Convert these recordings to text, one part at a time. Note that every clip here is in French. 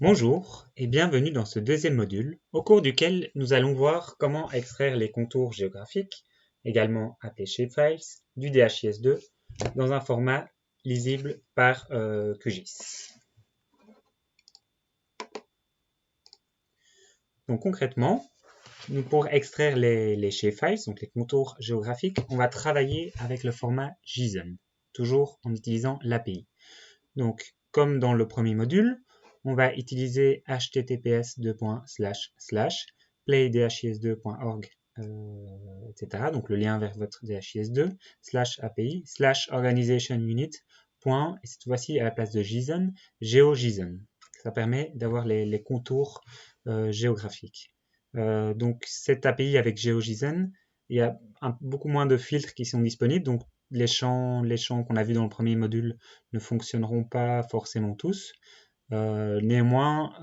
Bonjour et bienvenue dans ce deuxième module, au cours duquel nous allons voir comment extraire les contours géographiques, également appelés shapefiles, du DHIS2 dans un format lisible par QGIS. Donc concrètement, pour extraire les shapefiles, donc les contours géographiques, on va travailler avec le format JSON, toujours en utilisant l'API. Donc comme dans le premier module, on va utiliser https://playdhis2.org, etc. Donc le lien vers votre DHIS2, /API, /organization unit, et cette fois-ci à la place de JSON, GeoJSON. Ça permet d'avoir les contours géographiques. Donc cette API avec GeoJSON, il y a beaucoup moins de filtres qui sont disponibles, donc les champs qu'on a vus dans le premier module ne fonctionneront pas forcément tous. Néanmoins,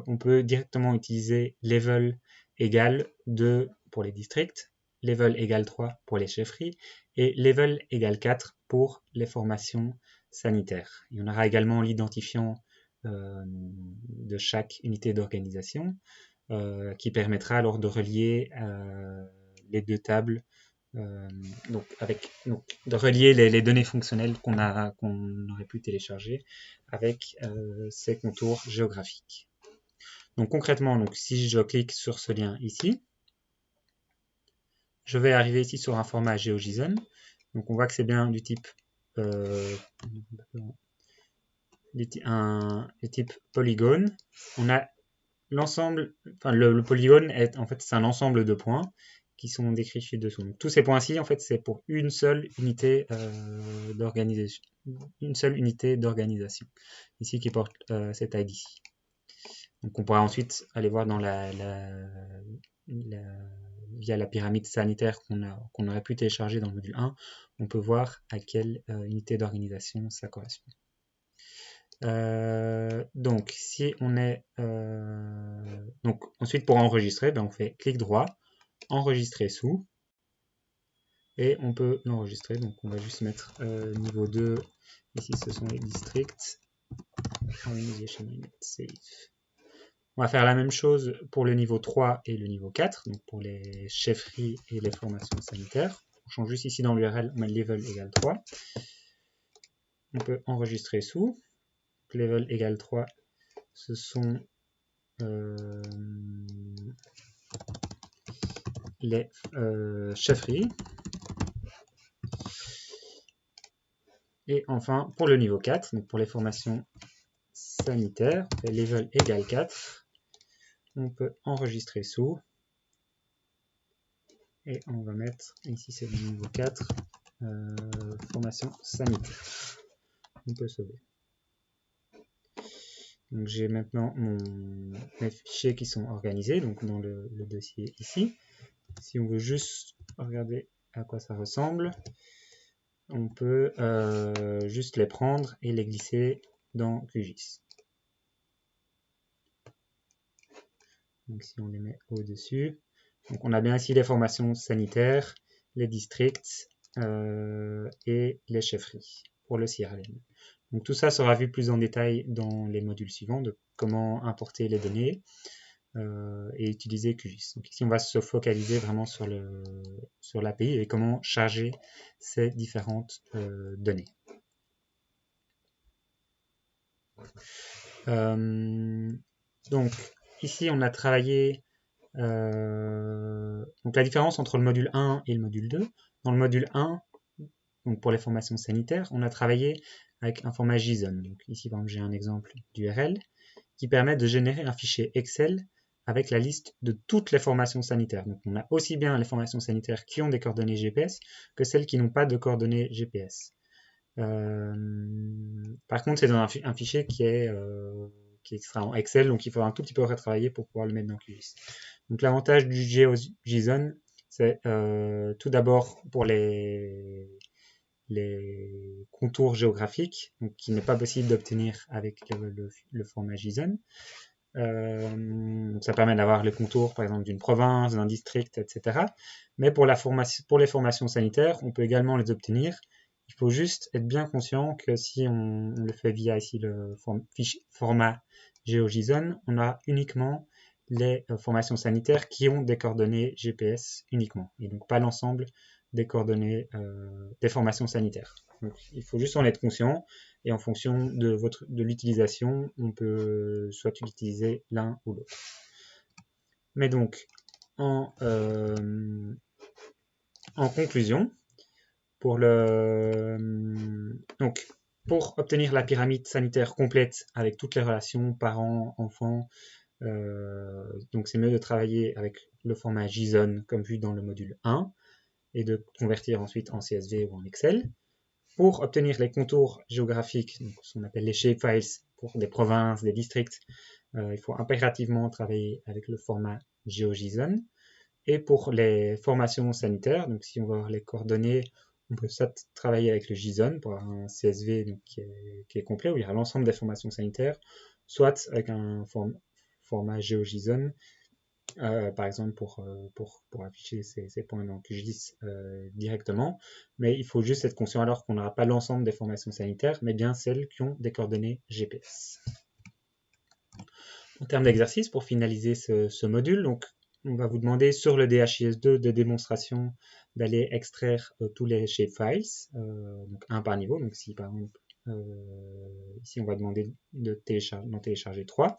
on peut directement utiliser level égale 2 pour les districts, level égale 3 pour les chefferies et level égale 4 pour les formations sanitaires. Il y en aura également l'identifiant de chaque unité d'organisation qui permettra alors de relier les deux tables de relier les données fonctionnelles qu'on aurait pu télécharger avec ces contours géographiques. Donc concrètement, si je clique sur ce lien ici, je vais arriver ici sur un format GeoJSON. Donc on voit que c'est bien du type polygone. On a l'ensemble, le polygone est en fait c'est un ensemble de points qui sont décrits ci-dessous. Donc, tous ces points-ci, en fait, c'est pour une seule unité d'organisation. Ici qui porte cet ID-ci. Donc on pourra ensuite aller voir dans via la pyramide sanitaire qu'on aurait pu télécharger dans le module 1, on peut voir à quelle unité d'organisation ça correspond. Donc si on est donc ensuite pour enregistrer, on fait clic droit, enregistrer sous, et on peut l'enregistrer. Donc on va juste mettre niveau 2, ici ce sont les districts, organization unit, save. On va faire la même chose pour le niveau 3 et le niveau 4, donc pour les chefferies et les formations sanitaires. On change juste ici dans l'URL, on met level égale 3. On peut enregistrer sous. Level égale 3, ce sont les chefferies. Et enfin, pour le niveau 4, donc pour les formations sanitaires, on fait level égale 4. On peut enregistrer sous. Et on va mettre, ici c'est le niveau 4, formation sanitaire. On peut sauver. Donc j'ai maintenant mes fichiers qui sont organisés, donc dans le dossier ici. Si on veut juste regarder à quoi ça ressemble, on peut juste les prendre et les glisser dans QGIS. Donc si on les met au-dessus, donc on a bien ici les formations sanitaires, les districts et les chefferies pour le CRLN. Donc tout ça sera vu plus en détail dans les modules suivants de comment importer les données et utiliser QGIS. Donc ici on va se focaliser vraiment sur l'API et comment charger ces différentes données. Donc ici on a travaillé donc la différence entre le module 1 et le module 2. Dans le module 1, donc pour les formations sanitaires, on a travaillé avec un format JSON. Donc ici, par exemple, j'ai un exemple d'URL qui permet de générer un fichier Excel avec la liste de toutes les formations sanitaires. Donc on a aussi bien les formations sanitaires qui ont des coordonnées GPS que celles qui n'ont pas de coordonnées GPS. Par contre, c'est dans un fichier qui est extrait en Excel, donc il faudra un tout petit peu retravailler pour pouvoir le mettre dans QGIS. Donc l'avantage du GeoJSON, c'est tout d'abord pour les contours géographiques, donc qui n'est pas possible d'obtenir avec le format JSON. Donc ça permet d'avoir les contours, par exemple, d'une province, d'un district, etc. Mais pour les formations sanitaires, on peut également les obtenir. Il faut juste être bien conscient que si on le fait via ici le format GeoJSON, on a uniquement les formations sanitaires qui ont des coordonnées GPS uniquement, et donc pas l'ensemble des coordonnées des formations sanitaires. Donc, il faut juste en être conscient, et en fonction de l'utilisation, on peut soit utiliser l'un ou l'autre. Mais donc, en conclusion, pour obtenir la pyramide sanitaire complète avec toutes les relations parents, enfants, donc c'est mieux de travailler avec le format JSON comme vu dans le module 1 et de convertir ensuite en CSV ou en Excel. Pour obtenir les contours géographiques, donc ce qu'on appelle les shapefiles pour des provinces, des districts, il faut impérativement travailler avec le format GeoJSON. Et pour les formations sanitaires, donc si on va avoir les coordonnées, on peut soit travailler avec le JSON pour avoir un CSV donc, qui est complet, où il y aura l'ensemble des formations sanitaires, soit avec un format GeoJSON, par exemple pour afficher ces points dans QGIS directement. Mais il faut juste être conscient alors qu'on n'aura pas l'ensemble des formations sanitaires, mais bien celles qui ont des coordonnées GPS. En termes d'exercice, pour finaliser ce module, donc on va vous demander sur le DHIS2 de démonstration d'aller extraire tous les shapefiles, donc un par niveau. Donc si par exemple, ici on va demander d'en télécharger 3.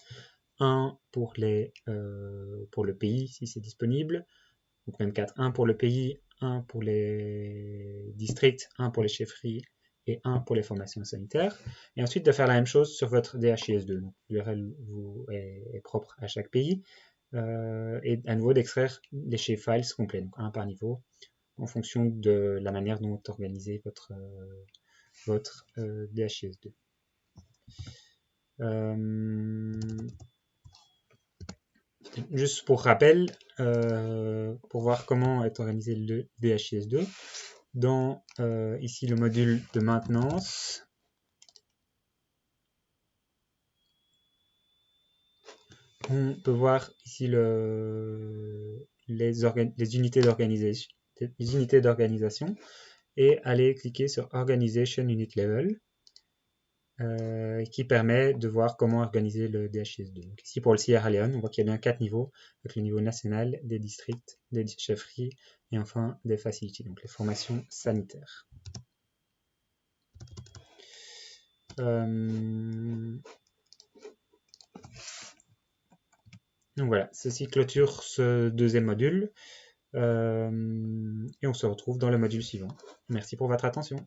Un pour le pays si c'est disponible, donc même 4. Un pour le pays, un pour les districts, un pour les chefferies et un pour les formations sanitaires. Et ensuite de faire la même chose sur votre DHIS2. Donc l'URL est propre à chaque pays. Et à nouveau d'extraire les shapefiles complets, donc un par niveau, en fonction de la manière dont est organisé votre DHIS2. Juste pour rappel, pour voir comment est organisé le DHIS2, dans ici le module de maintenance, on peut voir ici les unités d'organisation et aller cliquer sur Organization Unit Level, qui permet de voir comment organiser le DHIS2. Donc ici pour le Sierra Leone, on voit qu'il y a bien 4 niveaux, avec le niveau national, des districts, des chefferies et enfin des facilities, donc les formations sanitaires. Donc voilà, ceci clôture ce deuxième module et on se retrouve dans le module suivant. Merci pour votre attention.